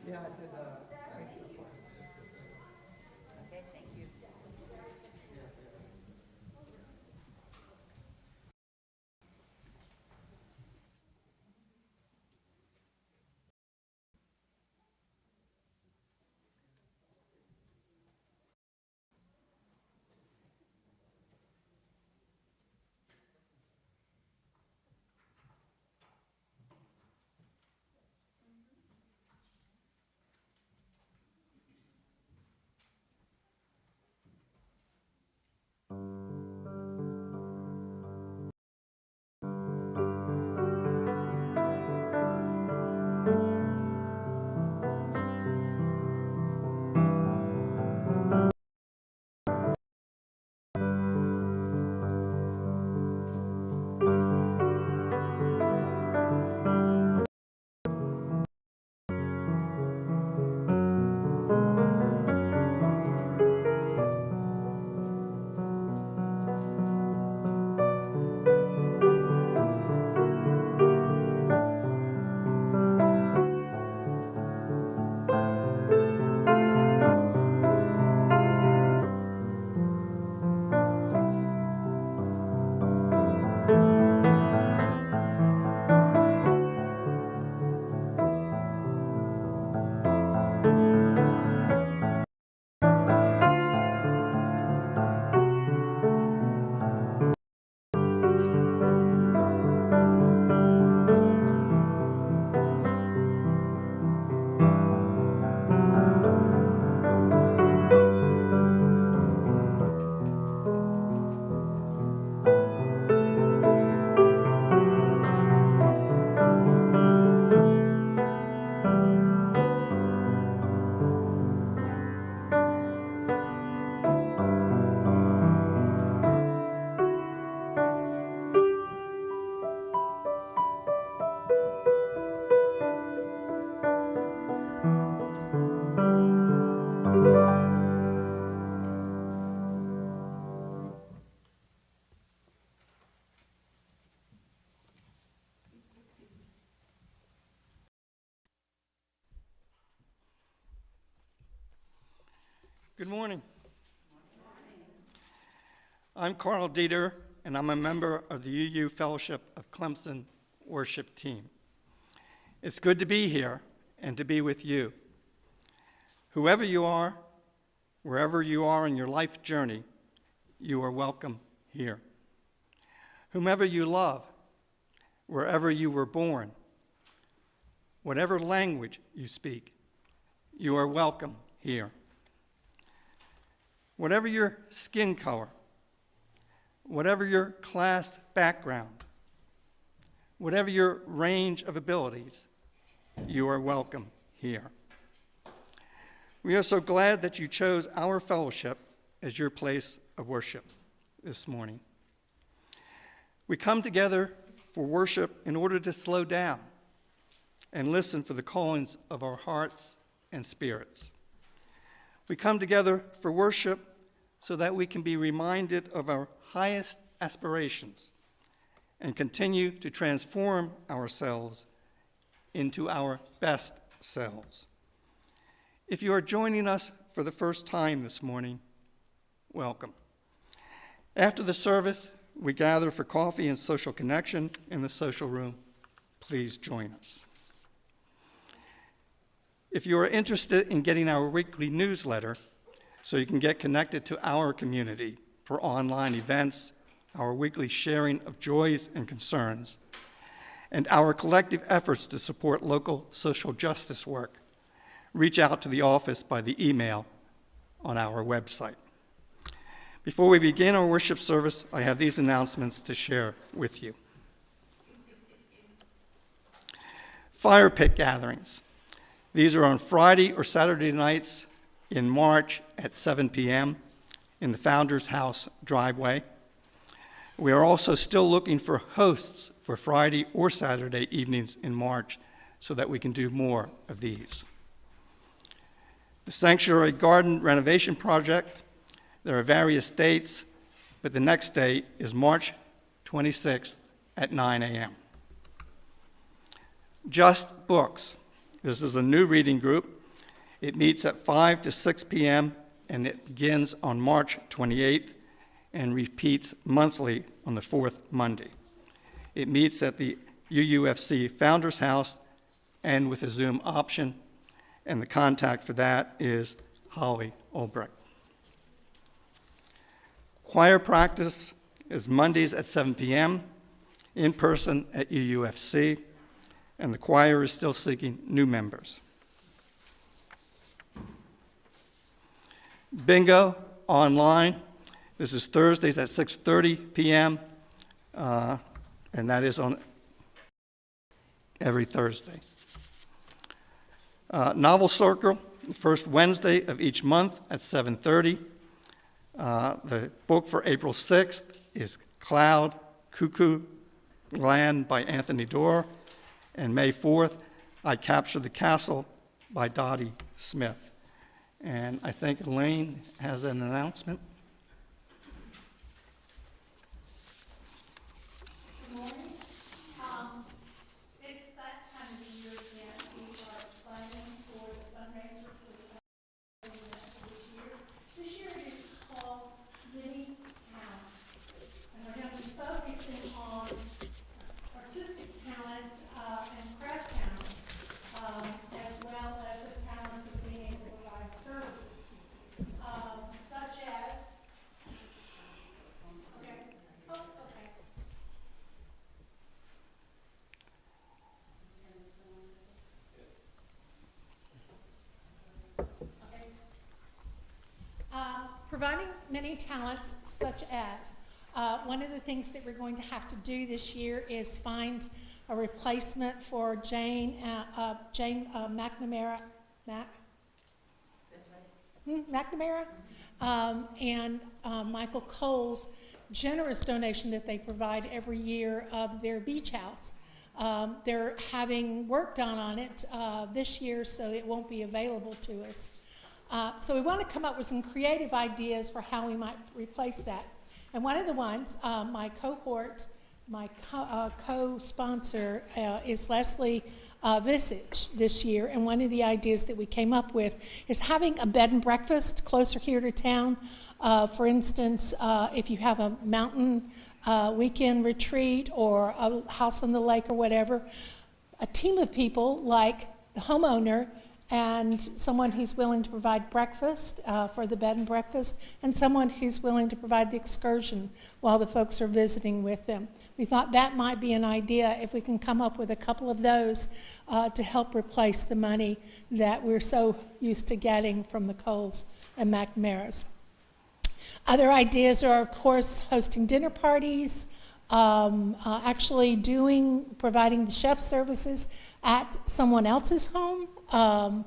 Yeah, I did. Okay, thank you. Good morning. I'm Carl Dieter, and I'm a member of the UU Fellowship of Clemson worship team. It's good to be here and to be with you. Whoever you are, wherever you are in your life journey, you are welcome here. whomever you love, wherever you were born, whatever language you speak, you are welcome here. Whatever your skin color, whatever your class background, whatever your range of abilities, you are welcome here. We are so glad that you chose our fellowship as your place of worship this morning. We come together for worship in order to slow down and listen for the callings of our hearts and spirits. We come together for worship so that we can be reminded of our highest aspirations and continue to transform ourselves into our best selves. If you are joining us for the first time this morning, welcome. After the service, we gather for coffee and social connection in the social room. Please join us. If you are interested in getting our weekly newsletter so you can get connected to our community for online events, our weekly sharing of joys and concerns, and our collective efforts to support local social justice work, reach out to the office by the email on our website. Before we begin our worship service, I have these announcements to share with you. Fire pit gatherings. These are on Friday or Saturday nights in March at 7 p.m. in the Founders House driveway. We are also still looking for hosts for Friday or Saturday evenings in March so that we can do more of these. The Sanctuary Garden renovation project. There are various dates, but the next date is March 26th at 9 a.m. Just Books. This is a new reading group. It meets at 5 to 6 p.m., and it begins on March 28th and repeats monthly on the fourth Monday. It meets at the UUFC Founders House and with a Zoom option, and the contact for that is Holly Ulbrecht. Choir practice is Mondays at 7 p.m., in person at UUFC, and the choir is still seeking new members. Bingo online. This is Thursdays at 6:30 p.m., and that is on every Thursday. Novel Circle, first Wednesday of each month at 7:30. The book for April 6th is Cloud, Cuckoo Land by Anthony Doerr, and May 4th, I Captured the Castle by Dottie Smith. And I think Elaine has an announcement. Good morning. It's that time of the year again. We are planning for the fundraiser for the this year. This year it is called Mini Talents. And we're going to be focusing on artistic talent and craft talent, as well as the talent of being able to provide services, such as, okay. Providing many talents such as, one of the things that we're going to have to do this year is find a replacement for Jane McNamara, McNamara, and Michael Cole's generous donation that they provide every year of their beach house. They're having work done on it this year, so it won't be available to us. So we want to come up with some creative ideas for how we might replace that. And one of the ones, my cohort, my co-sponsor is Leslie Visage this year, and one of the ideas that we came up with is having a bed and breakfast closer here to town. For instance, if you have a mountain weekend retreat or a house on the lake or whatever, a team of people like the homeowner and someone who's willing to provide breakfast for the bed and breakfast, and someone who's willing to provide the excursion while the folks are visiting with them. We thought that might be an idea if we can come up with a couple of those to help replace the money that we're so used to getting from the Coles and McNamara's. Other ideas are, of course, hosting dinner parties, actually providing the chef services at someone else's home,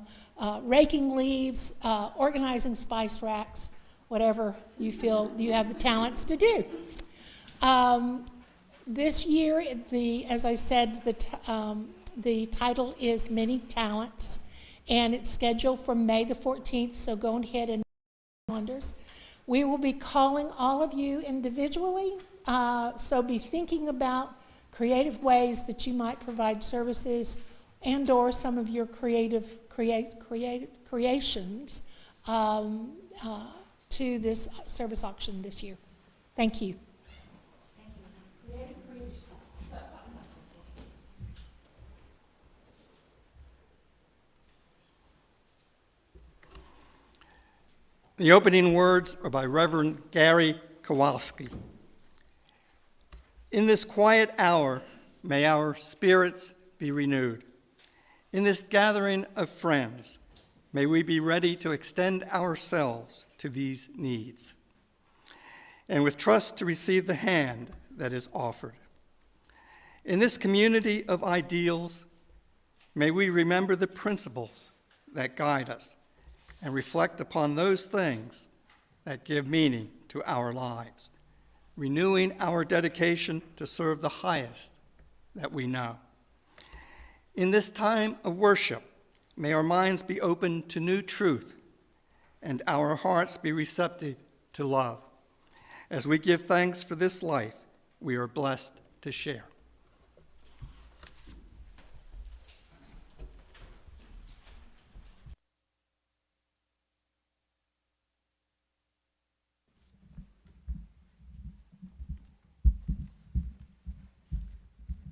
raking leaves, organizing spice racks, whatever you feel you have the talents to do. This year, as I said, the title is Many Talents, and it's scheduled for May the 14th, so go ahead and calendars. We will be calling all of you individually, so be thinking about creative ways that you might provide services and or some of your creative creations to this service auction this year. Thank you. The opening words are by Reverend Gary Kowalski. In this quiet hour, may our spirits be renewed. In this gathering of friends, may we be ready to extend ourselves to these needs, and with trust to receive the hand that is offered. In this community of ideals, may we remember the principles that guide us and reflect upon those things that give meaning to our lives, renewing our dedication to serve the highest that we know. In this time of worship, may our minds be open to new truth and our hearts be receptive to love. As we give thanks for this life we are blessed to share.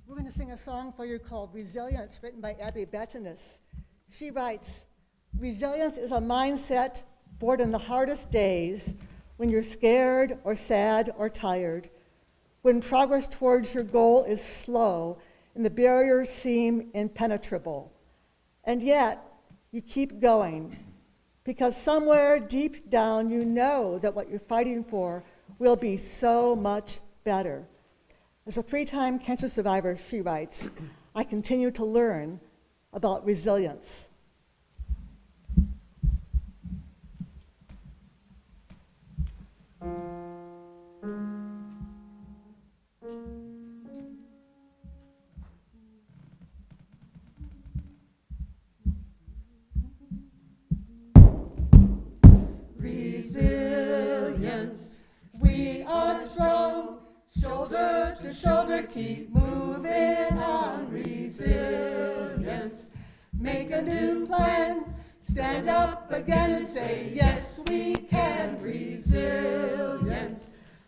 We're going to sing a song for you called Resilience, written by Abby Batanis. She writes, resilience is a mindset born in the hardest days when you're scared or sad or tired, when progress towards your goal is slow and the barriers seem impenetrable. And yet, you keep going because somewhere deep down you know that what you're fighting for will be so much better. As a 3-time cancer survivor, she writes, I continue to learn about resilience. Resilience, we are strong. Shoulder to shoulder, keep moving on. Resilience, make a new plan. Stand up again and say, yes, we can. Resilience,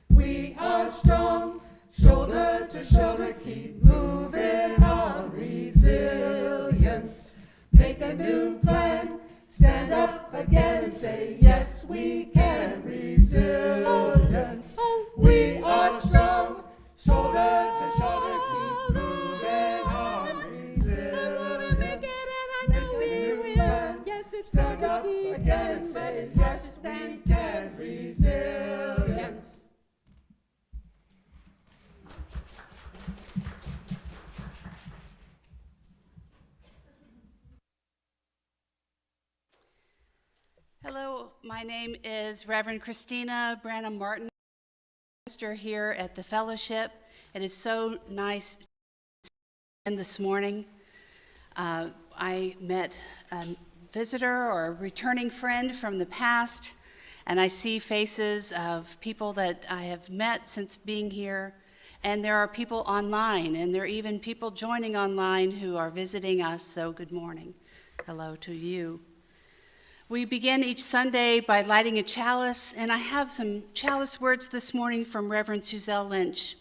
we are strong. Shoulder to shoulder, keep moving on. Resilience, make a new plan. Stand up again and say, yes, we can. Resilience, we are strong. Shoulder to shoulder, keep moving on. Resilience, make a new plan. Stand up again and say, yes, we can. Resilience. Hello, my name is Reverend Christina Branum-Martin, minister here at the fellowship. It is so nice to see you this morning. I met a visitor or a returning friend from the past, and I see faces of people that I have met since being here, and there are people online, and there are even people joining online who are visiting us, so good morning. Hello to you. We begin each Sunday by lighting a chalice, and I have some chalice words this morning from Reverend Suzelle Lynch.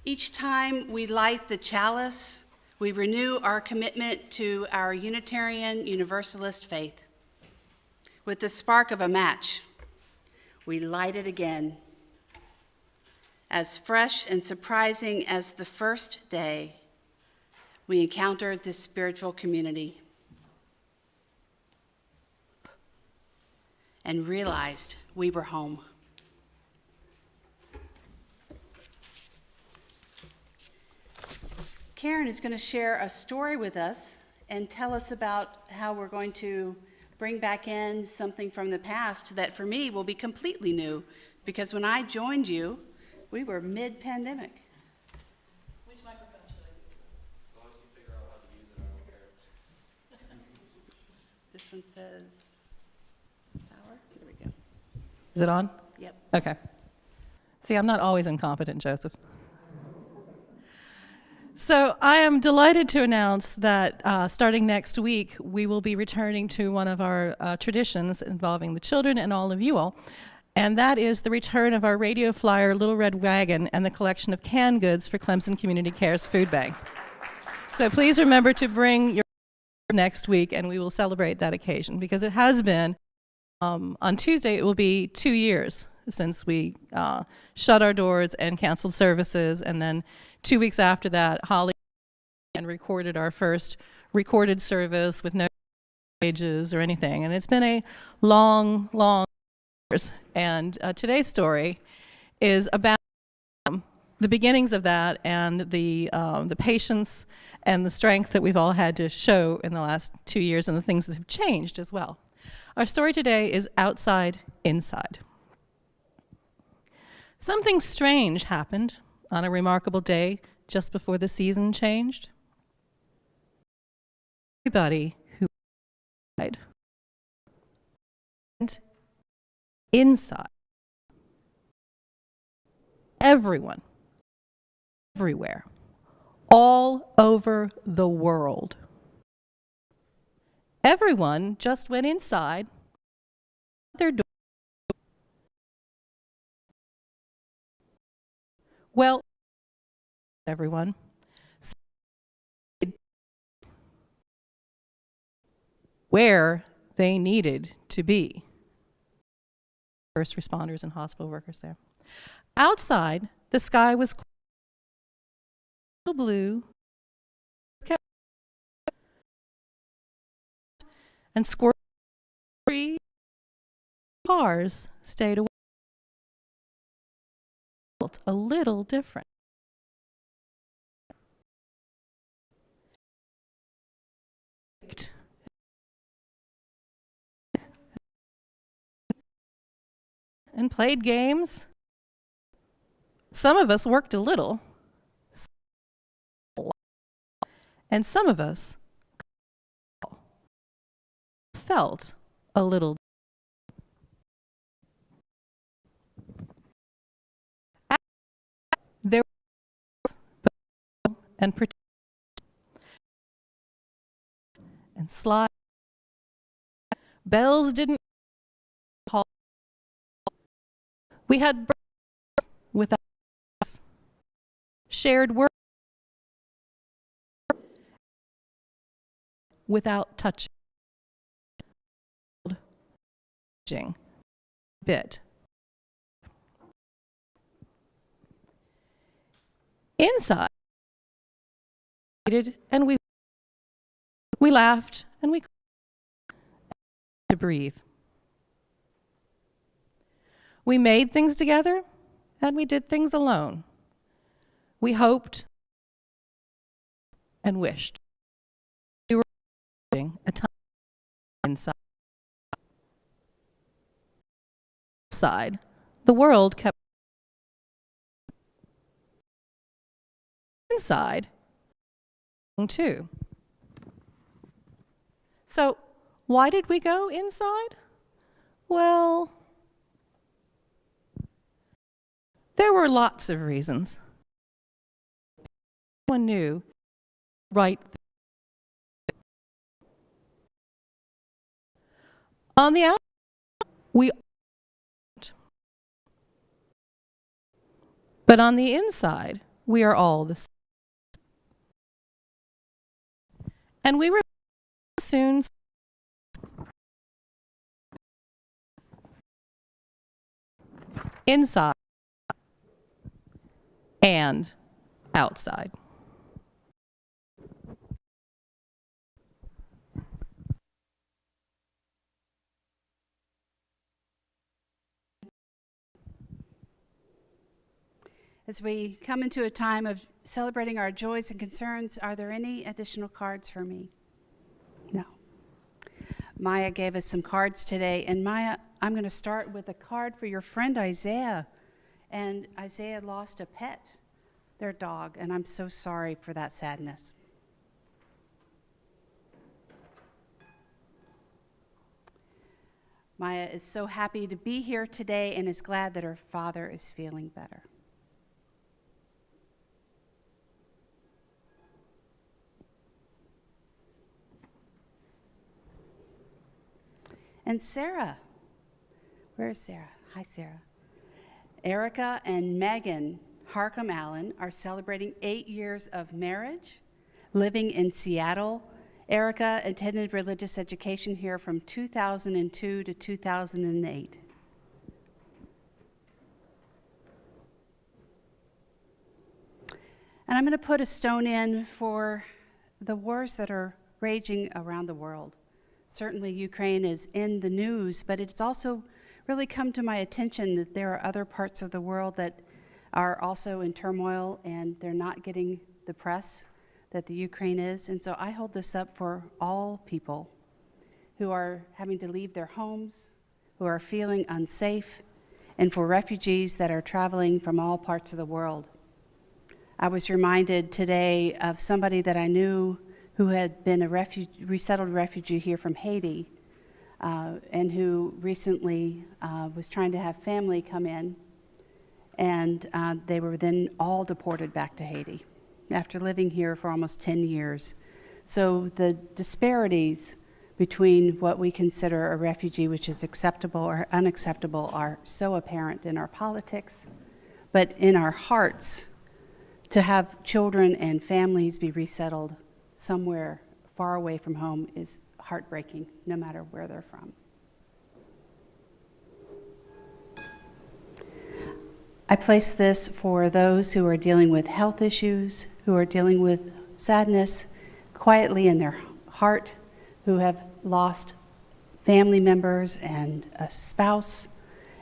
Each time we light the chalice, we renew our commitment to our Unitarian Universalist faith. With the spark of a match, we light it again. As fresh and surprising as the first day, we encountered this spiritual community and realized we were home. Karen is going to share a story with us and tell us about how we're going to bring back in something from the past that for me will be completely new, because when I joined you, we were mid-pandemic. Which microphone should I use? As long as you figure out how to use it, I don't care. This one says power. Here we go. Is it on? Yep. Okay. See, I'm not always incompetent, Joseph. So I am delighted to announce that starting next week, we will be returning to one of our traditions involving the children and all of you all, and that is the return of our radio flyer, Little Red Wagon, and the collection of canned goods for Clemson Community Care's Food Bank. So please remember to bring your next week, and we will celebrate that occasion, because it has been, on Tuesday, it will be 2 years since we shut our doors and canceled services, and then 2 weeks after that, Holly and recorded our first recorded service with no pages or anything, and it's been a long, long years. And today's story is about the beginnings of that and the patience and the strength that we've all had to show in the last 2 years, and the things that have changed as well. Our story today is Outside Inside. Something strange happened on a remarkable day just before the season changed. Everybody who died went inside. Everyone, everywhere, all over the world. Everyone just went inside their door. Well, everyone, where they needed to be. First responders and hospital workers there. Outside, the sky was blue, and squirrely cars stayed away. A little different. And played games. Some of us worked a little, and some of us felt a little. There was and protect and slide. Bells didn't call. We had birds without us. Shared work without touching. Bit. Inside, and we laughed and we to breathe. We made things together and we did things alone. We hoped and wished. We were having a time inside. Outside, the world kept inside too. So, why did we go inside? Well, there were lots of reasons. Everyone knew right. On the outside, we but on the inside, we are all the same. And we were soon inside. and outside. As we come into a time of celebrating our joys and concerns, are there any additional cards for me? No. Maya gave us some cards today, and Maya, I'm going to start with a card for your friend Isaiah. And Isaiah lost a pet, their dog, and I'm so sorry for that sadness. Maya is so happy to be here today and is glad that her father is feeling better. And Sarah, where is Sarah? Hi, Sarah. Erica and Megan Harcum Allen are celebrating 8 years of marriage, living in Seattle. Erica attended religious education here from 2002 to 2008. And I'm going to put a stone in for the wars that are raging around the world. Certainly Ukraine is in the news, but it's also really come to my attention that there are other parts of the world that are also in turmoil and they're not getting the press that the Ukraine is. And so I hold this up for all people who are having to leave their homes, who are feeling unsafe, and for refugees that are traveling from all parts of the world. I was reminded today of somebody that I knew who had been a resettled refugee here from Haiti, and who recently was trying to have family come in, and they were then all deported back to Haiti after living here for almost 10 years. So the disparities between what we consider a refugee, which is acceptable or unacceptable, are so apparent in our politics, but in our hearts, to have children and families be resettled somewhere far away from home is heartbreaking, no matter where they're from. I place this for those who are dealing with health issues, who are dealing with sadness quietly in their heart, who have lost family members and a spouse,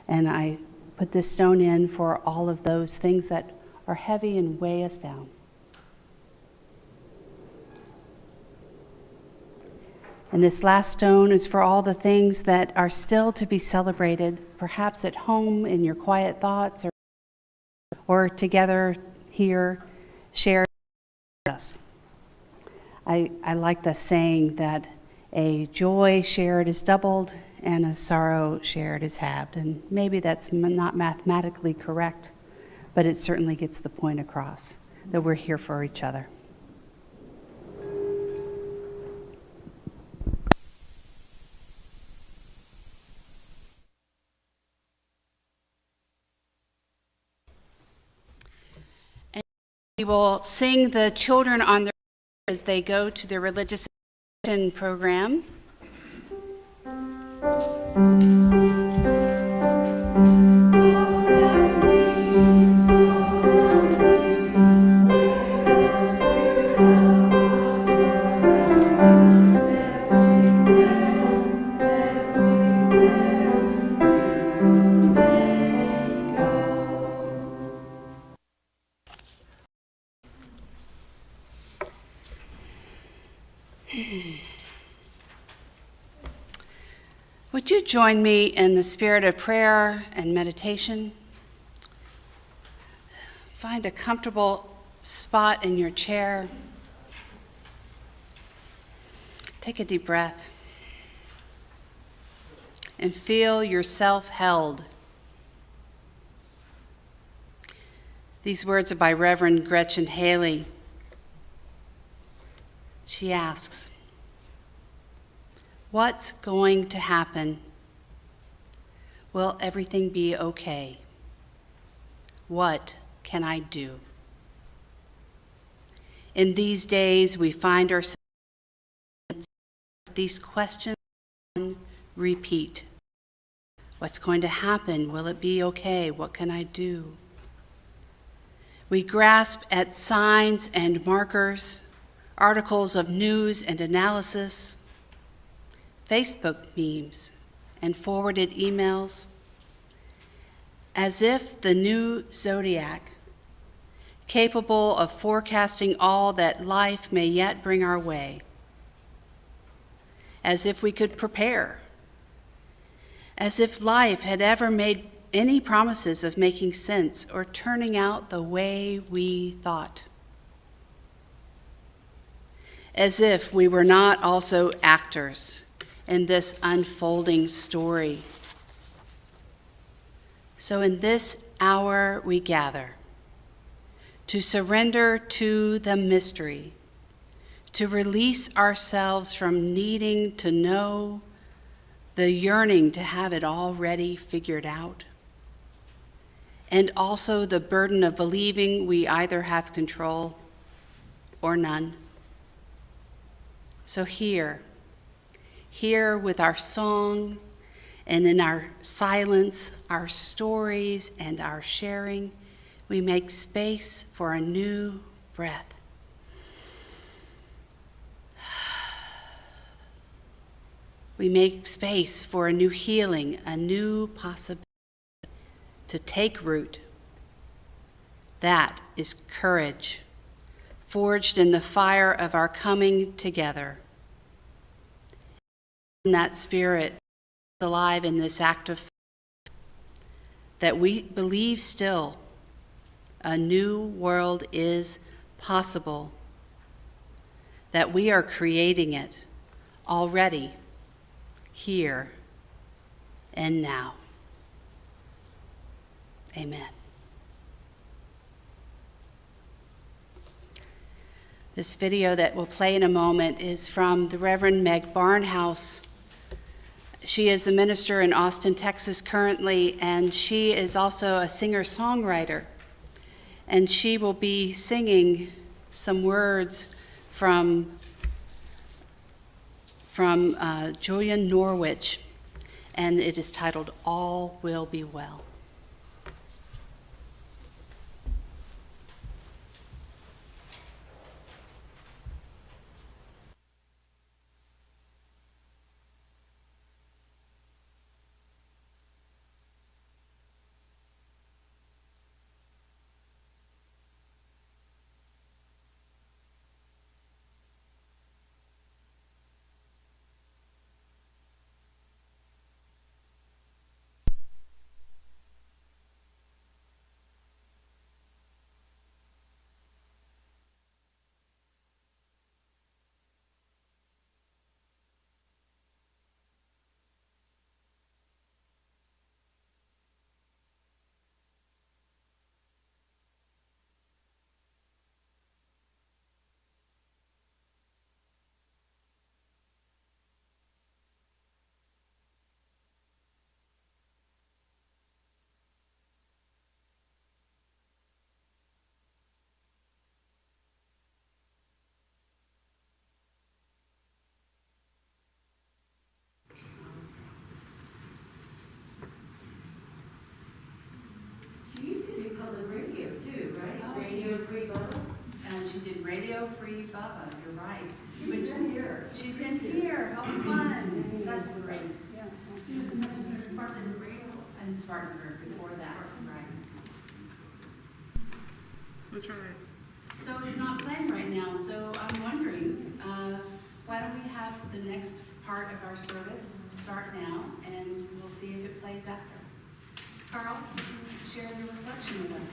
and I put this stone in for all of those things that are heavy and weigh us down. And this last stone is for all the things that are still to be celebrated, perhaps at home in your quiet thoughts or together here, shared with us. I like the saying that a joy shared is doubled and a sorrow shared is halved. And maybe that's not mathematically correct, but it certainly gets the point across that we're here for each other. We will sing the children on their as they go to their religious education program. Would you join me in the spirit of prayer and meditation? Find a comfortable spot in your chair. Take a deep breath and feel yourself held. These words are by Reverend Gretchen Haley. She asks, "What's going to happen? Will everything be okay? What can I do?" In these days, we find ourselves these questions repeat. What's going to happen? Will it be okay? What can I do? We grasp at signs and markers, articles of news and analysis, Facebook memes, and forwarded emails, as if the new zodiac, capable of forecasting all that life may yet bring our way, as if we could prepare, as if life had ever made any promises of making sense or turning out the way we thought, as if we were not also actors in this unfolding story. So in this hour we gather to surrender to the mystery, to release ourselves from needing to know, the yearning to have it already figured out, and also the burden of believing we either have control or none. So here with our song and in our silence, our stories and our sharing, we make space for a new breath. We make space for a new healing, a new possibility to take root. That is courage, forged in the fire of our coming together. And that spirit is alive in this act of faith, that we believe still a new world is possible, that we are creating it already, here and now. Amen. This video that will play in a moment is from the Reverend Meg Barnhouse. She is the minister in Austin, Texas currently, and she is also a singer-songwriter. And she will be singing some words from Julian Norwich, and it is titled, All Will Be Well. She did Radio Free Bubba, you're right. She's been here. She's been here, how fun. That's great. Yeah. She was a minister in Spartanburg. And Spartanburg before that, right. That's right. So it's not playing right now, so I'm wondering, why don't we have the next part of our service start now, and we'll see if it plays after. Carl, would you share your reflection with us?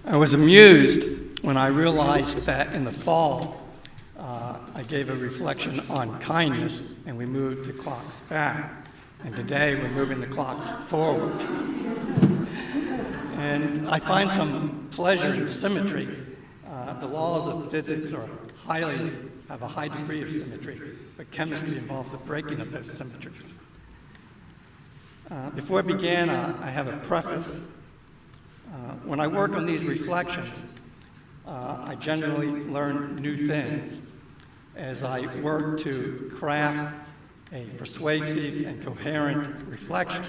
I was amused when I realized that in the fall, I gave a reflection on kindness, and we moved the clocks back. And today, we're moving the clocks forward. And I find some pleasure in symmetry. The laws of physics have a high degree of symmetry, but chemistry involves the breaking of those symmetries. Before I begin, I have a preface. When I work on these reflections, I generally learn new things as I work to craft a persuasive and coherent reflection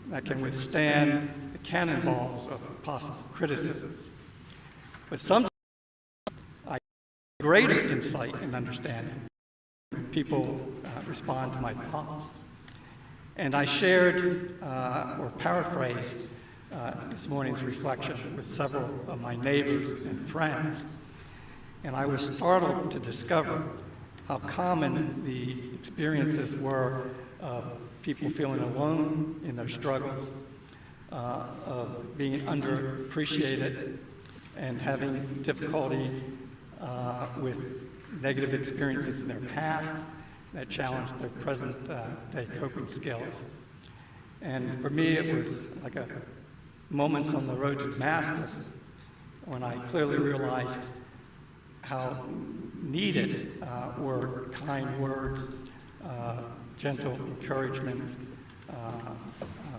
that can withstand the cannonballs of possible criticisms. But sometimes I get greater insight and understanding when people respond to my thoughts. And I shared or paraphrased this morning's reflection with several of my neighbors and friends. And I was startled to discover how common the experiences were of people feeling alone in their struggles, of being underappreciated and having difficulty with negative experiences in their past that challenged their present day coping skills. And for me, it was like a moments on the road to Damascus when I clearly realized how needed were kind words, gentle encouragement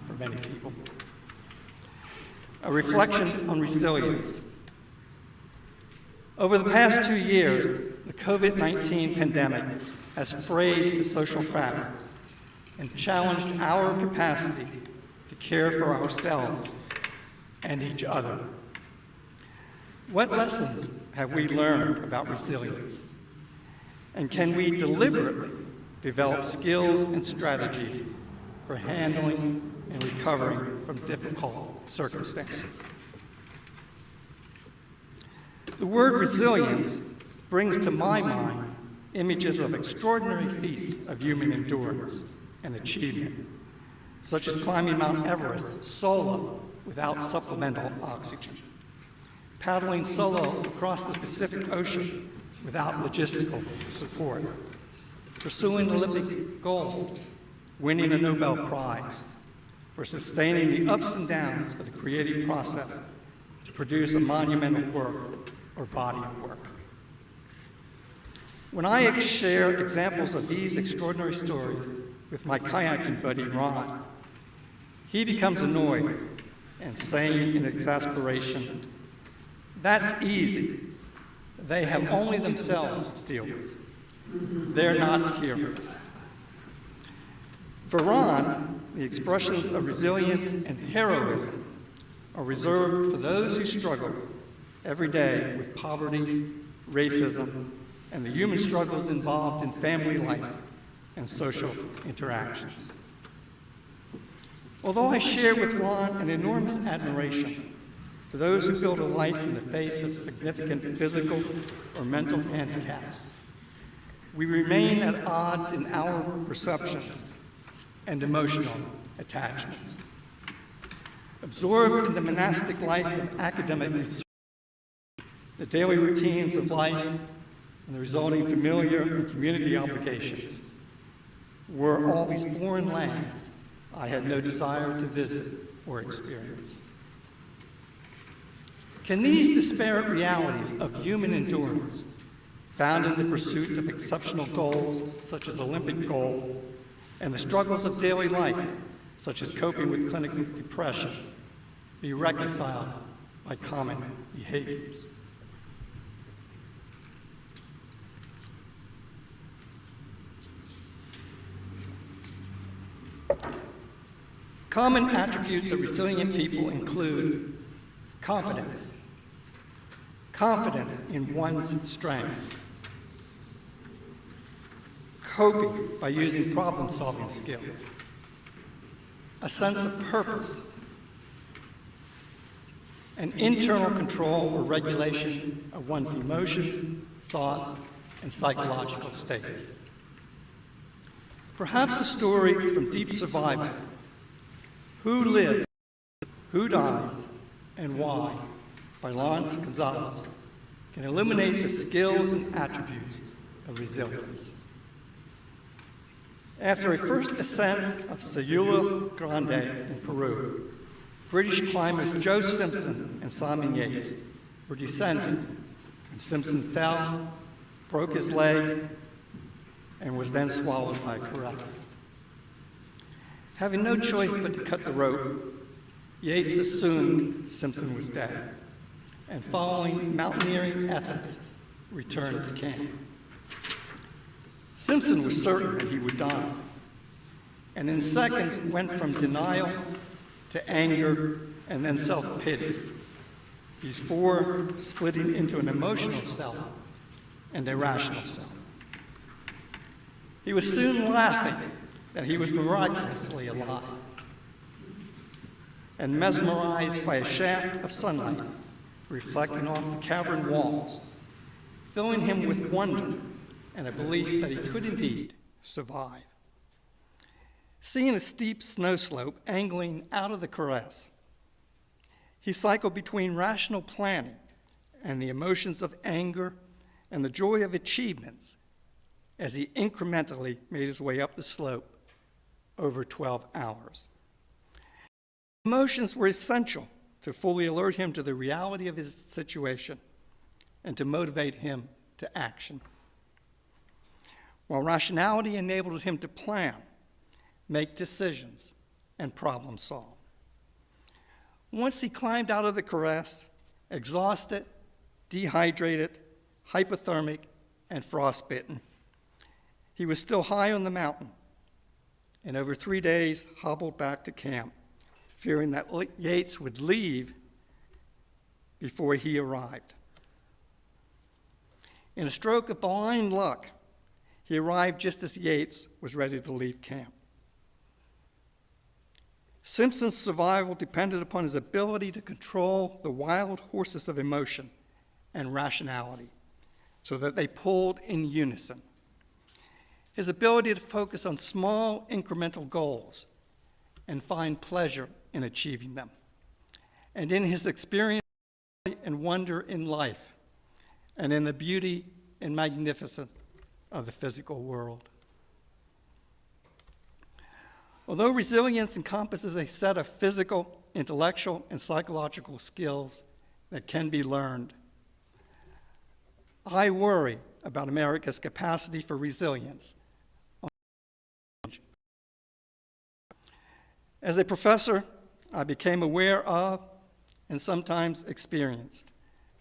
for many people. A reflection on resilience. Over the past 2 years, the COVID-19 pandemic has frayed the social fabric and challenged our capacity to care for ourselves and each other. What lessons have we learned about resilience? And can we deliberately develop skills and strategies for handling and recovering from difficult circumstances? The word resilience brings to my mind images of extraordinary feats of human endurance and achievement, such as climbing Mount Everest solo without supplemental oxygen, paddling solo across the Pacific Ocean without logistical support, pursuing Olympic gold, winning a Nobel Prize, or sustaining the ups and downs of the creative process to produce a monumental work or body of work. When I share examples of these extraordinary stories with my kayaking buddy Ron, he becomes annoyed and saying in exasperation, "That's easy. They have only themselves to deal with. They're not heroes." For Ron, the expressions of resilience and heroism are reserved for those who struggle every day with poverty, racism, and the human struggles involved in family life and social interactions. Although I share with Ron an enormous admiration for those who build a life in the face of significant physical or mental handicaps, we remain at odds in our perceptions and emotional attachments. Absorbed in the monastic life of academic research, the daily routines of life, and the resulting familiar and community obligations were all these foreign lands I had no desire to visit or experience. Can these disparate realities of human endurance, found in the pursuit of exceptional goals such as Olympic gold, and the struggles of daily life, such as coping with clinical depression, be reconciled by common behaviors? Common attributes of resilient people include confidence, confidence in one's strengths, coping by using problem-solving skills, a sense of purpose, an internal control or regulation of one's emotions, thoughts, and psychological states. Perhaps a story from deep survival, Who Lives, Who Dies, and Why, by Lawrence Gonzalez, can illuminate the skills and attributes of resilience. After a first ascent of Sayula Grande in Peru, British climbers Joe Simpson and Simon Yates were descending, and Simpson fell, broke his leg, and was then swallowed by a crevasse. Having no choice but to cut the rope, Yates assumed Simpson was dead and following mountaineering ethics, returned to camp. Simpson was certain that he would die, and in seconds went from denial to anger and then self-pity, before splitting into an emotional self and a rational self. He was soon laughing that he was miraculously alive, and mesmerized by a shaft of sunlight reflecting off the cavern walls, filling him with wonder and a belief that he could indeed survive. Seeing a steep snow slope angling out of the crevasse, he cycled between rational planning and the emotions of anger and the joy of achievements as he incrementally made his way up the slope over 12 hours. Emotions were essential to fully alert him to the reality of his situation and to motivate him to action, while rationality enabled him to plan, make decisions, and problem solve. Once he climbed out of the crevasse, exhausted, dehydrated, hypothermic, and frostbitten, he was still high on the mountain, and over 3 days hobbled back to camp, fearing that Yates would leave before he arrived. In a stroke of blind luck, he arrived just as Yates was ready to leave camp. Simpson's survival depended upon his ability to control the wild horses of emotion and rationality so that they pulled in unison. His ability to focus on small incremental goals and find pleasure in achieving them, and in his experience and wonder in life, and in the beauty and magnificence of the physical world. Although resilience encompasses a set of physical, intellectual, and psychological skills that can be learned, I worry about America's capacity for resilience. As a professor, I became aware of, and sometimes experienced,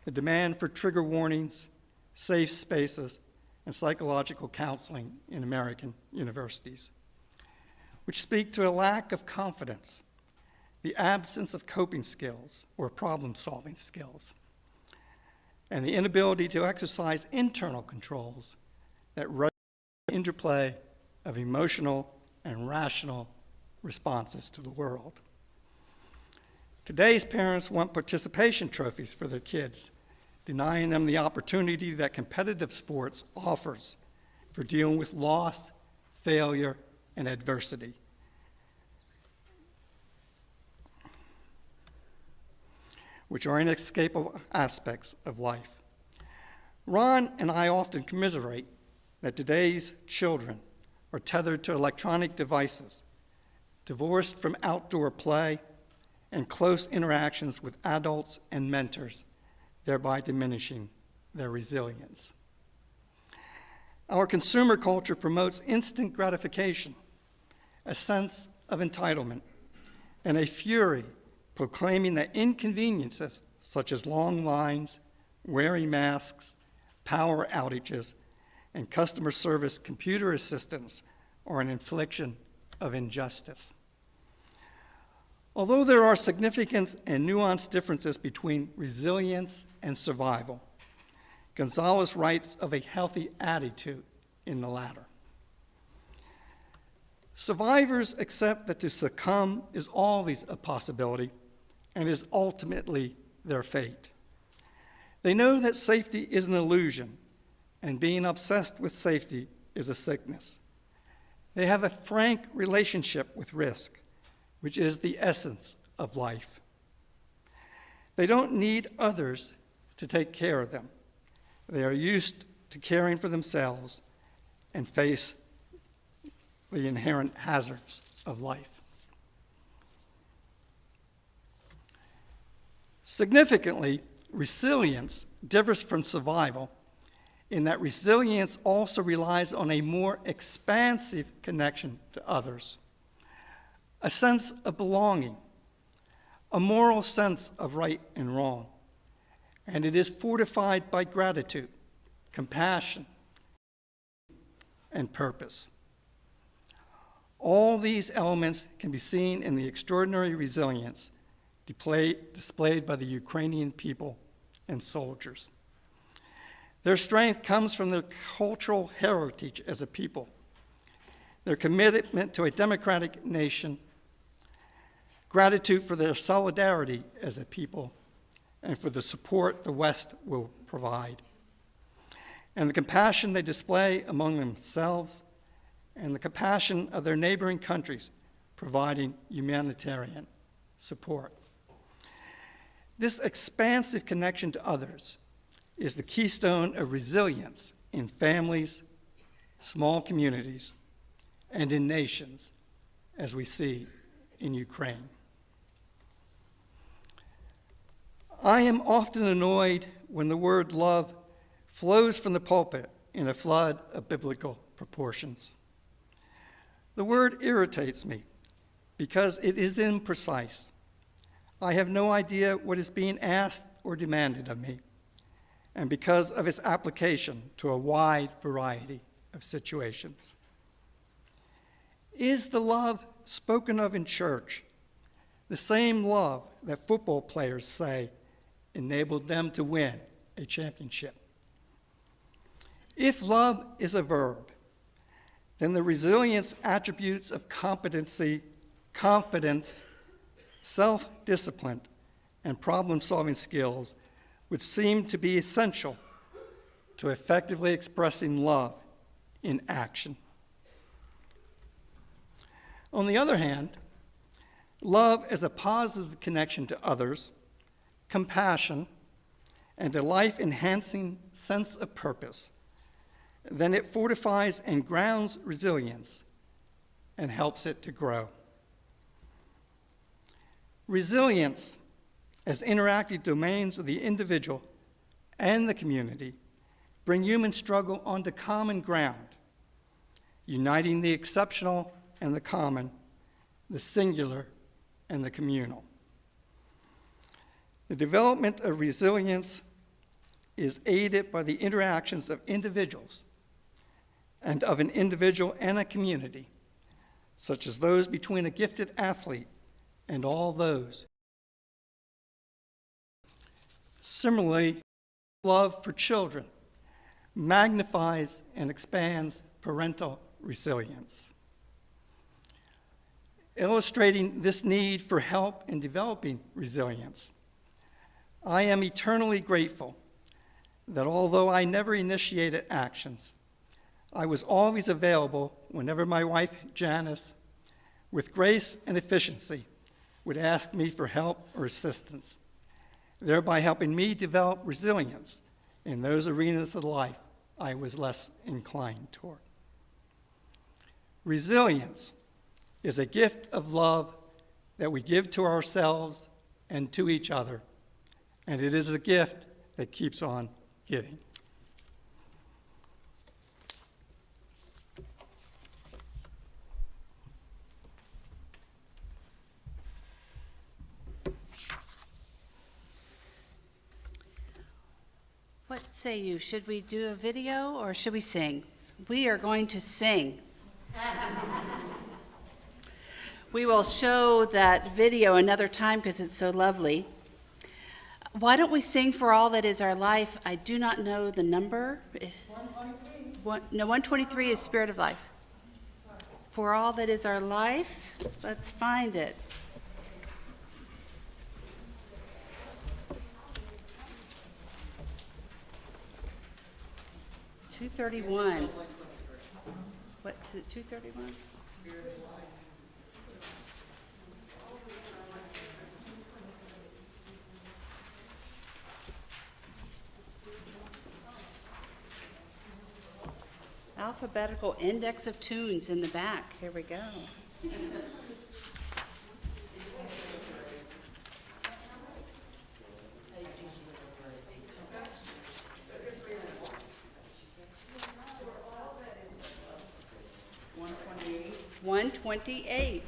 the demand for trigger warnings, safe spaces, and psychological counseling in American universities, which speak to a lack of confidence, the absence of coping skills or problem-solving skills, and the inability to exercise internal controls that regulate the interplay of emotional and rational responses to the world. Today's parents want participation trophies for their kids, denying them the opportunity that competitive sports offers for dealing with loss, failure, and adversity. Which are inescapable aspects of life. Ron and I often commiserate that today's children are tethered to electronic devices, divorced from outdoor play and close interactions with adults and mentors, thereby diminishing their resilience. Our consumer culture promotes instant gratification, a sense of entitlement, and a fury proclaiming that inconveniences such as long lines, wearing masks, power outages, and customer service computer assistance are an infliction of injustice. Although there are significant and nuanced differences between resilience and survival, Gonzalez writes of a healthy attitude in the latter. Survivors accept that to succumb is always a possibility and is ultimately their fate. They know that safety is an illusion, and being obsessed with safety is a sickness. They have a frank relationship with risk, which is the essence of life. They don't need others to take care of them. They are used to caring for themselves and face the inherent hazards of life. Significantly, resilience differs from survival in that resilience also relies on a more expansive connection to others, a sense of belonging, a moral sense of right and wrong, and it is fortified by gratitude, compassion, and purpose. All these elements can be seen in the extraordinary resilience displayed by the Ukrainian people and soldiers. Their strength comes from their cultural heritage as a people, their commitment to a democratic nation, gratitude for their solidarity as a people, and for the support the West will provide, and the compassion they display among themselves, and the compassion of their neighboring countries providing humanitarian support. This expansive connection to others is the keystone of resilience in families, small communities, and in nations, as we see in Ukraine. I am often annoyed when the word love flows from the pulpit in a flood of biblical proportions. The word irritates me because it is imprecise. I have no idea what is being asked or demanded of me, and because of its application to a wide variety of situations. Is the love spoken of in church the same love that football players say enabled them to win a championship? If love is a verb, then the resilience attributes of competency, confidence, self-discipline, and problem-solving skills would seem to be essential to effectively expressing love in action. On the other hand, love as a positive connection to others, compassion, and a life-enhancing sense of purpose, then it fortifies and grounds resilience and helps it to grow. Resilience as interactive domains of the individual and the community bring human struggle onto common ground, uniting the exceptional and the common, the singular and the communal. The development of resilience is aided by the interactions of individuals and of an individual and a community, such as those between a gifted athlete and all those. Similarly, love for children magnifies and expands parental resilience. Illustrating this need for help in developing resilience, I am eternally grateful that although I never initiated actions, I was always available whenever my wife, Janice, with grace and efficiency, would ask me for help or assistance, thereby helping me develop resilience in those arenas of life I was less inclined toward. Resilience is a gift of love that we give to ourselves and to each other, and it is a gift that keeps on giving. What say you? Should we do a video or should we sing? We are going to sing. We will show that video another time because it's so lovely. Why don't we sing For All That Is Our Life? I do not know the number. 123. No, 123 is Spirit of Life. For All That Is Our Life, let's find it. $231. What is it, 231? Alphabetical index of tunes in the back. Here we go. $128.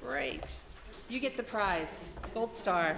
Great. You get the prize. Gold star.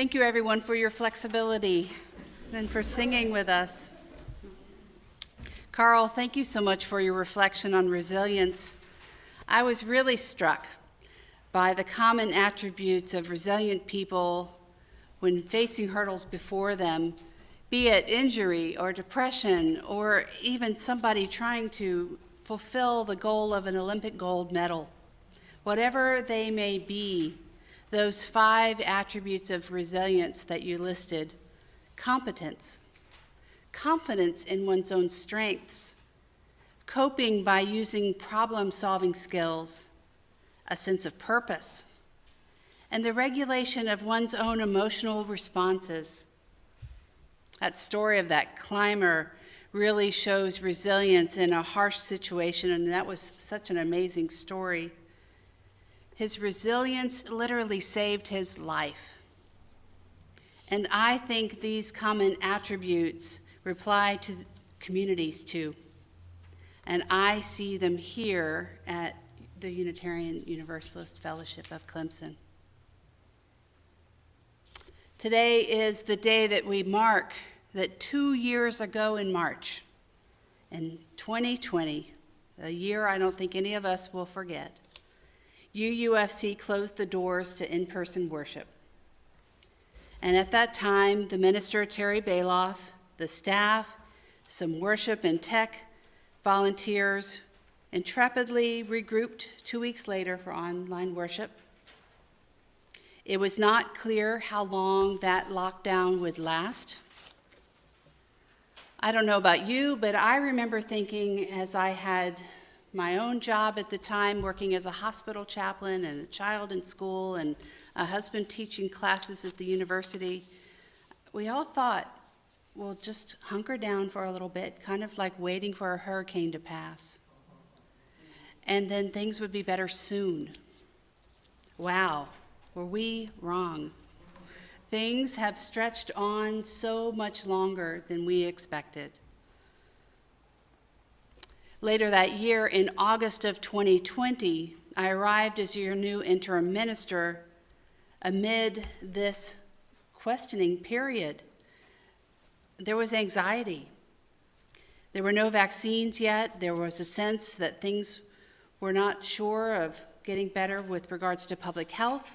Thank you, everyone, for your flexibility and for singing with us. Carl, thank you so much for your reflection on resilience. I was really struck by the common attributes of resilient people when facing hurdles before them, be it injury or depression or even somebody trying to fulfill the goal of an Olympic gold medal. Whatever they may be, those 5 attributes of resilience that you listed: competence, confidence in one's own strengths, coping by using problem-solving skills, a sense of purpose, and the regulation of one's own emotional responses. That story of that climber really shows resilience in a harsh situation, and that was such an amazing story. His resilience literally saved his life. And I think these common attributes reply to communities too. And I see them here at the Unitarian Universalist Fellowship of Clemson. Today is the day that we mark that 2 years ago in March, in 2020, a year I don't think any of us will forget, UUFC closed the doors to in-person worship. And at that time, the minister, Terry Bailoff, the staff, some worship and tech volunteers intrepidly regrouped 2 weeks later for online worship. It was not clear how long that lockdown would last. I don't know about you, but I remember thinking, as I had my own job at the time, working as a hospital chaplain and a child in school and a husband teaching classes at the university, we all thought, we'll just hunker down for a little bit, kind of like waiting for a hurricane to pass. And then things would be better soon. Wow, were we wrong? Things have stretched on so much longer than we expected. Later that year, in August of 2020, I arrived as your new interim minister amid this questioning period. There was anxiety. There were no vaccines yet. There was a sense that things were not sure of getting better with regards to public health.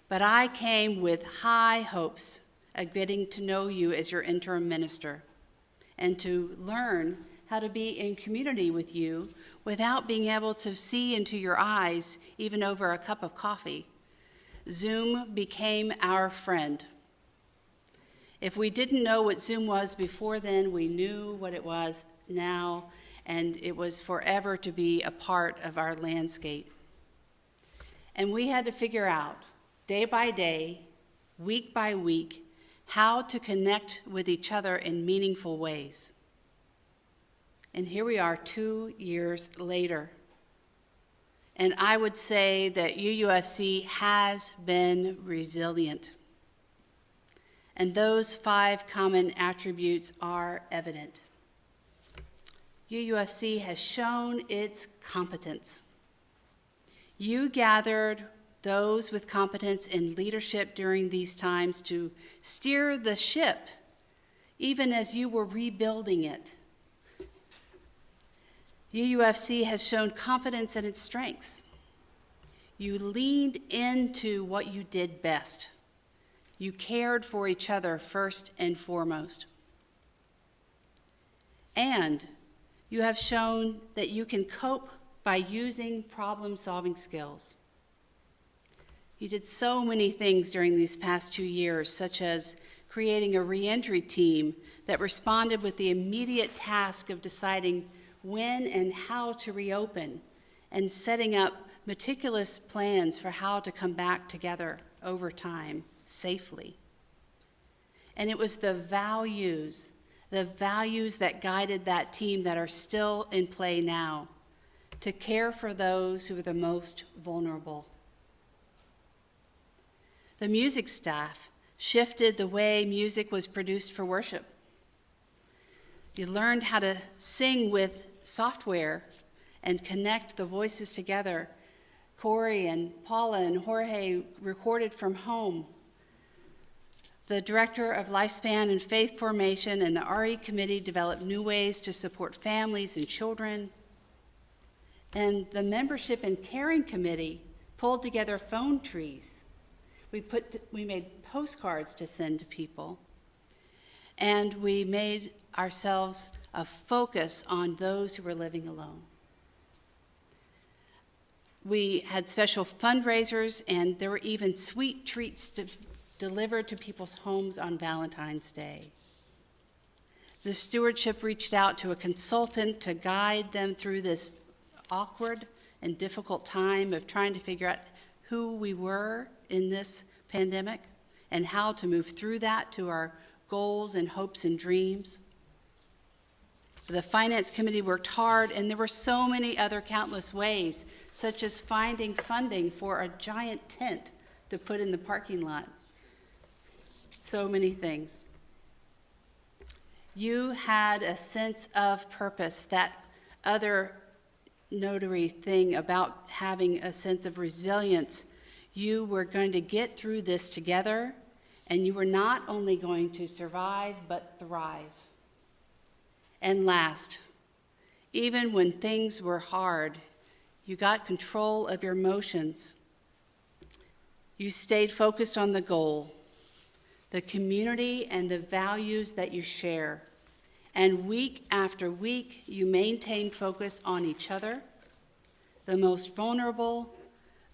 But I came with high hopes of getting to know you as your interim minister and to learn how to be in community with you without being able to see into your eyes, even over a cup of coffee. Zoom became our friend. If we didn't know what Zoom was before then, we knew what it was now, and it was forever to be a part of our landscape. And we had to figure out, day by day, week by week, how to connect with each other in meaningful ways. And here we are 2 years later. And I would say that UUFC has been resilient. And those 5 common attributes are evident. UUFC has shown its competence. You gathered those with competence in leadership during these times to steer the ship, even as you were rebuilding it. UUFC has shown confidence in its strengths. You leaned into what you did best. You cared for each other first and foremost. And you have shown that you can cope by using problem-solving skills. You did so many things during these past 2 years, such as creating a reentry team that responded with the immediate task of deciding when and how to reopen, and setting up meticulous plans for how to come back together over time safely. And it was the values that guided that team that are still in play now, to care for those who are the most vulnerable. The music staff shifted the way music was produced for worship. You learned how to sing with software and connect the voices together. Corey and Paula and Jorge recorded from home. The Director of Lifespan and Faith Formation and the RE Committee developed new ways to support families and children. And the Membership and Caring Committee pulled together phone trees. We made postcards to send to people. And we made ourselves a focus on those who were living alone. We had special fundraisers, and there were even sweet treats delivered to people's homes on Valentine's Day. The stewardship reached out to a consultant to guide them through this awkward and difficult time of trying to figure out who we were in this pandemic and how to move through that to our goals and hopes and dreams. The Finance Committee worked hard, and there were so many other countless ways, such as finding funding for a giant tent to put in the parking lot. So many things. You had a sense of purpose, that other notary thing about having a sense of resilience. You were going to get through this together, and you were not only going to survive, but thrive. And last, even when things were hard, you got control of your emotions. You stayed focused on the goal, the community and the values that you share. And week after week, you maintained focus on each other, the most vulnerable,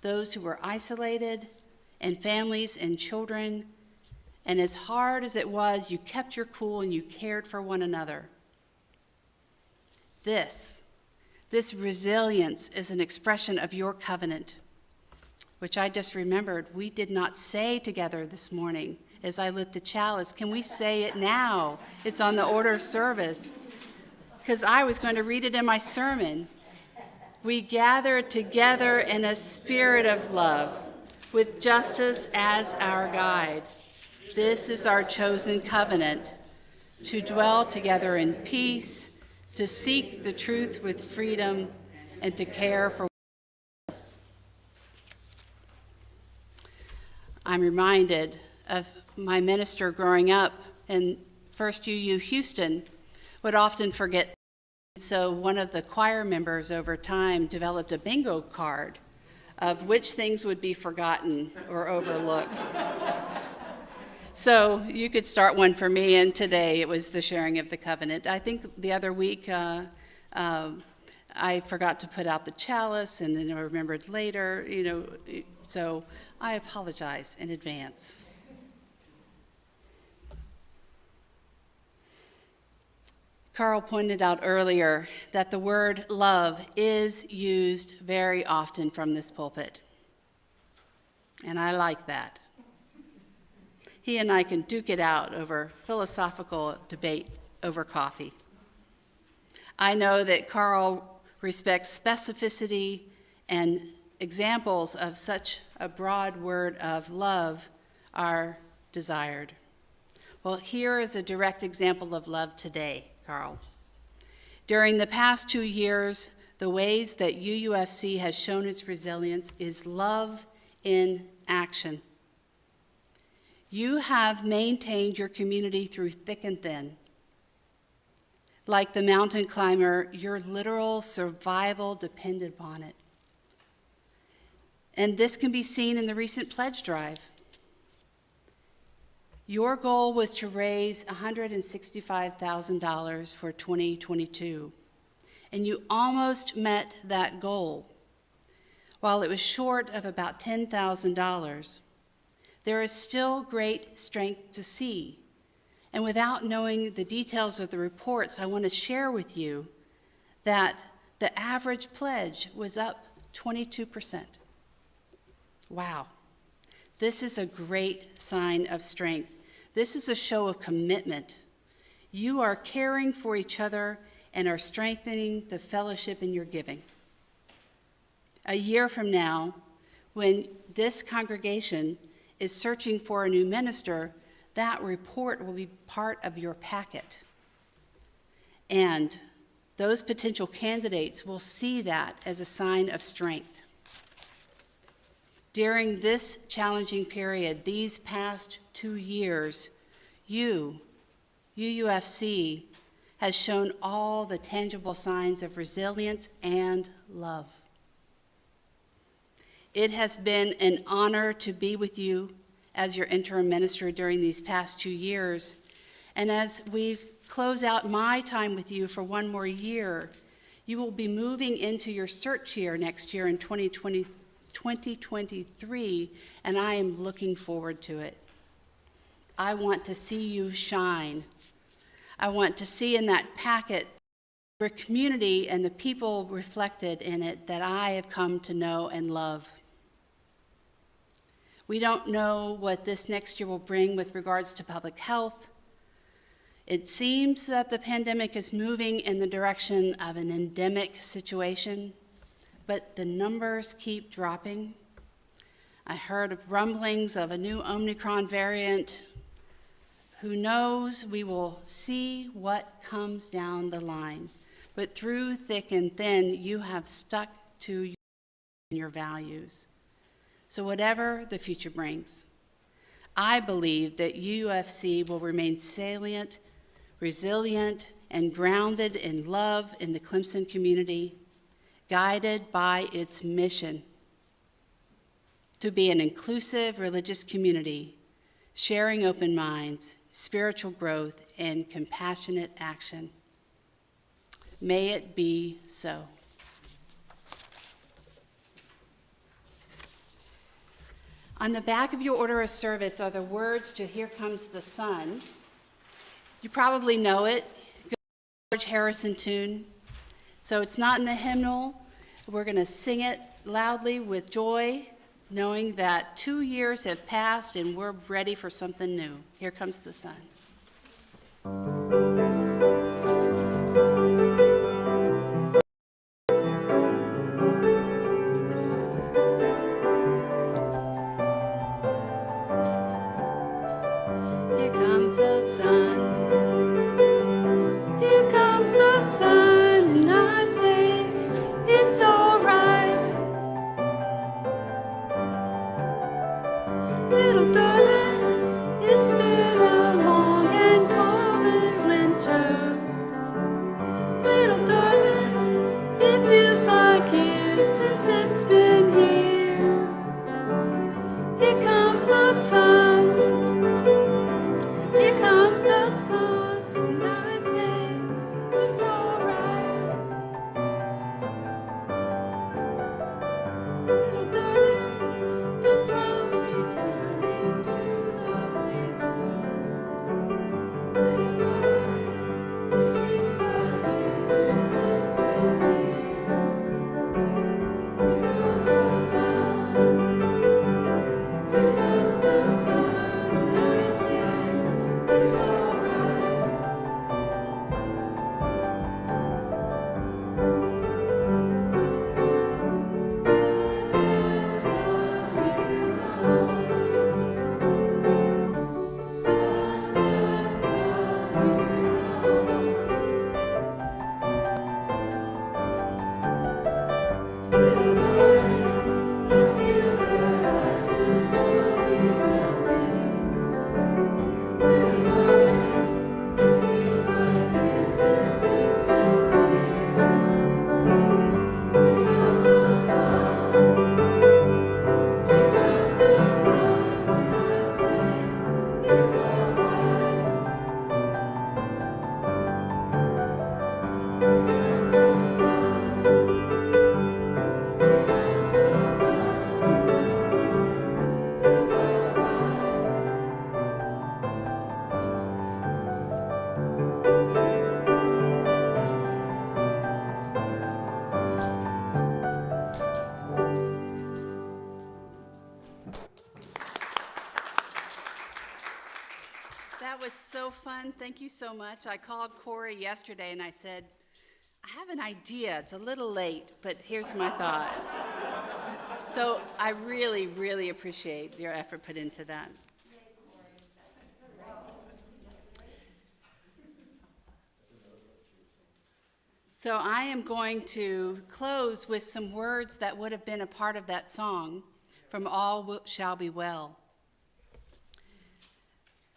those who were isolated, and families and children. And as hard as it was, you kept your cool and you cared for one another. This resilience is an expression of your covenant, which I just remembered we did not say together this morning as I lit the chalice. Can we say it now? It's on the order of service, because I was going to read it in my sermon. We gather together in a spirit of love, with justice as our guide. This is our chosen covenant, to dwell together in peace, to seek the truth with freedom, and to care for. I'm reminded of my minister growing up in First UU Houston would often forget. So one of the choir members over time developed a bingo card of which things would be forgotten or overlooked. So you could start one for me, and today it was the sharing of the covenant. I think the other week I forgot to put out the chalice, and then I remembered later, so I apologize in advance. Carl pointed out earlier that the word love is used very often from this pulpit, and I like that. He and I can duke it out over philosophical debate over coffee. I know that Carl respects specificity, and examples of such a broad word of love are desired. Well, here is a direct example of love today, Carl. During the past 2 years, the ways that UUFC has shown its resilience is love in action. You have maintained your community through thick and thin. Like the mountain climber, your literal survival depended upon it. And this can be seen in the recent pledge drive. Your goal was to raise $165,000 for 2022, and you almost met that goal. While it was short of about $10,000, there is still great strength to see. And without knowing the details of the reports, I want to share with you that the average pledge was up 22%. Wow. This is a great sign of strength. This is a show of commitment. You are caring for each other and are strengthening the fellowship in your giving. A year from now, when this congregation is searching for a new minister, that report will be part of your packet. And those potential candidates will see that as a sign of strength. During this challenging period, these past 2 years, UUFC, has shown all the tangible signs of resilience and love. It has been an honor to be with you as your interim minister during these past 2 years. And as we close out my time with you for one more year, you will be moving into your search year next year in 2023, and I am looking forward to it. I want to see you shine. I want to see in that packet your community and the people reflected in it that I have come to know and love. We don't know what this next year will bring with regards to public health. It seems that the pandemic is moving in the direction of an endemic situation, but the numbers keep dropping. I heard of rumblings of a new Omicron variant. Who knows? We will see what comes down the line. But through thick and thin, you have stuck to your values. So whatever the future brings, I believe that UFC will remain salient, resilient, and grounded in love in the Clemson community, guided by its mission to be an inclusive religious community, sharing open minds, spiritual growth, and compassionate action. May it be so. On the back of your order of service are the words to Here Comes the Sun. You probably know it, George Harrison tune. So it's not in the hymnal. We're going to sing it loudly with joy, knowing that 2 years have passed and we're ready for something new. Here comes the sun. Here comes the sun. Here comes the sun, and I say it's all right. Little darling, it's been a long and cold winter. Little darling, it feels like years since it's been here. Here comes the sun. Here comes the sun, and I say it's all right. Little darling, the smiles returning to the faces. Little darling, it seems like years since it's been here. Here comes the sun. Here comes the sun, and I say it's all right. That was so fun. Thank you so much. I called Corey yesterday and I said, I have an idea. It's a little late, but here's my thought. So I really, really appreciate your effort put into that. So I am going to close with some words that would have been a part of that song, from all shall be well.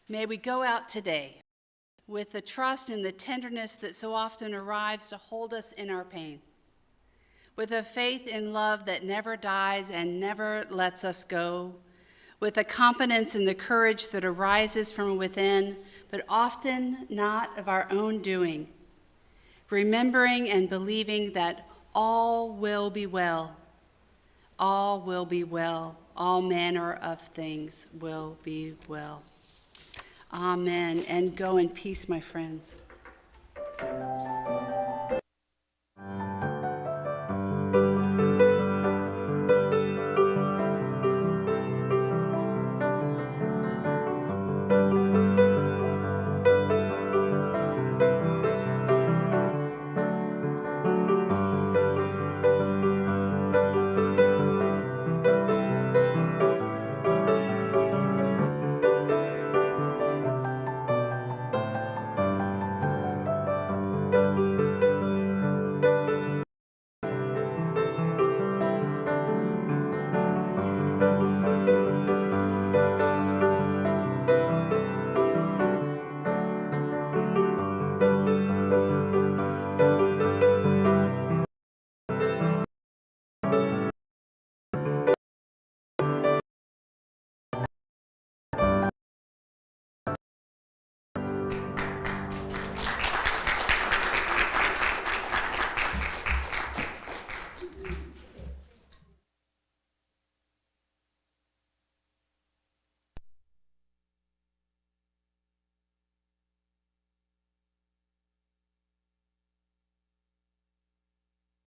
May we go out today with the trust and the tenderness that so often arrives to hold us in our pain, with a faith in love that never dies and never lets us go, with a confidence in the courage that arises from within, but often not of our own doing, remembering and believing that all will be well, all will be well, all manner of things will be well. Amen. And go in peace, my friends.